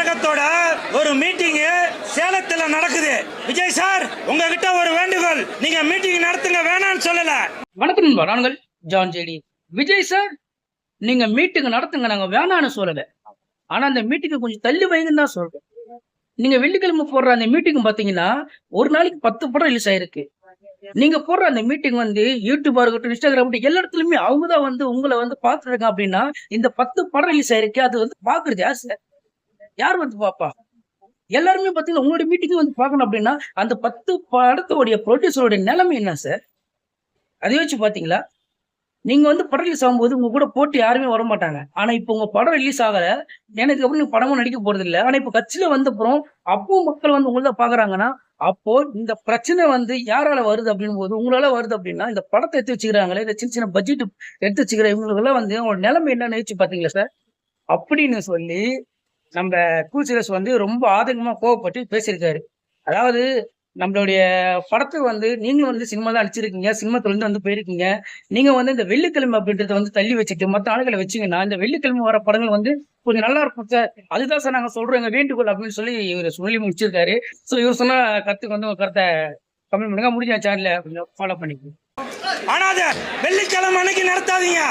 கழகத்தோட ஒரு மீட்டிங் சேலத்துல நடக்குது. விஜய் சார், உங்ககிட்ட ஒரு வேண்டுகோள், நீங்க மீட்டிங் நடத்துங்க, வேணான்னு சொல்லல. வணக்கம் நாங்கள் ஜான் ஜேடி. விஜய் சார், நீங்க மீட்டிங் நடத்துங்க, நாங்க வேணான்னு சொல்லல. ஆனா அந்த மீட்டிங் கொஞ்சம் தள்ளி வைங்கன்னு தான் சொல்றோம். நீங்க வெள்ளிக்கிழமை போடுற அந்த மீட்டிங் பாத்தீங்கன்னா ஒரு நாளைக்கு 10 படம் ரிலீஸ் ஆயிருக்கு. நீங்க போடுற அந்த மீட்டிங் யூடியூபா இருக்கட்டும், இன்ஸ்டாகிராம், எல்லா இடத்துலயுமே அவங்கதான் உங்களை பாத்துட்டு இருக்காங்க. அப்படின்னா இந்த 10 படம் ரிலீஸ் ஆயிருக்கு, அது பாக்குறது யார் சார்? யார் பாப்பா? எல்லாருமே பாத்தீங்கன்னா உங்களுடைய மீட்டிங் பாக்கணும். அப்படின்னா அந்த 10 படத்தோடைய ப்ரொடியூசருடைய நிலைமை என்ன சார்? அதை வச்சு பாத்தீங்களா? நீங்க படம் ரிலீஸ் ஆகும்போது உங்க கூட போட்டு யாருமே வர மாட்டாங்க. ஆனா இப்ப உங்க படம் ரிலீஸ் ஆகல, எனக்கு அப்புறம் நீங்க படமும் நடிக்க போறது இல்ல. ஆனா இப்ப கட்சியில வந்தப்புறம் அப்பவும் மக்கள் உங்களை பாக்குறாங்கன்னா, அப்போ இந்த பிரச்சனை யாரால வருது அப்படின்னு போது உங்களால வருது. அப்படின்னா இந்த படத்தை எடுத்து வச்சுக்கிறாங்களே, இந்த சின்ன சின்ன பட்ஜெட் எடுத்து வச்சுக்கிற இவங்களுக்கு எல்லாம் உங்களோட நிலைமை என்னன்னு யோசிச்சு பாத்தீங்களா சார்? அப்படின்னு சொல்லி நம்ம கூசிரஸ் ரொம்ப ஆதங்கமா கோவப்பட்டு பேசியிருக்காரு. அதாவது நம்மளுடைய படத்தை நீங்களும் சினிமா தான் அடிச்சிருக்கீங்க, சினிமா தொழில் போயிருக்கீங்க. நீங்க இந்த வெள்ளிக்கிழமை அப்படின்றத தள்ளி வச்சுட்டு மற்ற ஆளுகளை வச்சீங்கன்னா இந்த வெள்ளிக்கிழமை வர படங்கள் கொஞ்சம் நல்லா இருக்கும் சார். அதுதான் சார் நாங்க சொல்றோம், எங்க வேண்டுகோள் அப்படின்னு சொல்லி இவர் சொல்லி முடிச்சிருக்காரு. ஸோ இவர் சொன்ன கருத்துக்கு ஒரு கருத்தை கமெண்ட் பண்ணுங்க. முடிஞ்ச சேனலை கொஞ்சம் ஃபாலோ பண்ணிக்கோங்க. ஆனா வெள்ளிக்கிழமை அன்னைக்கு நடத்தாதீங்க.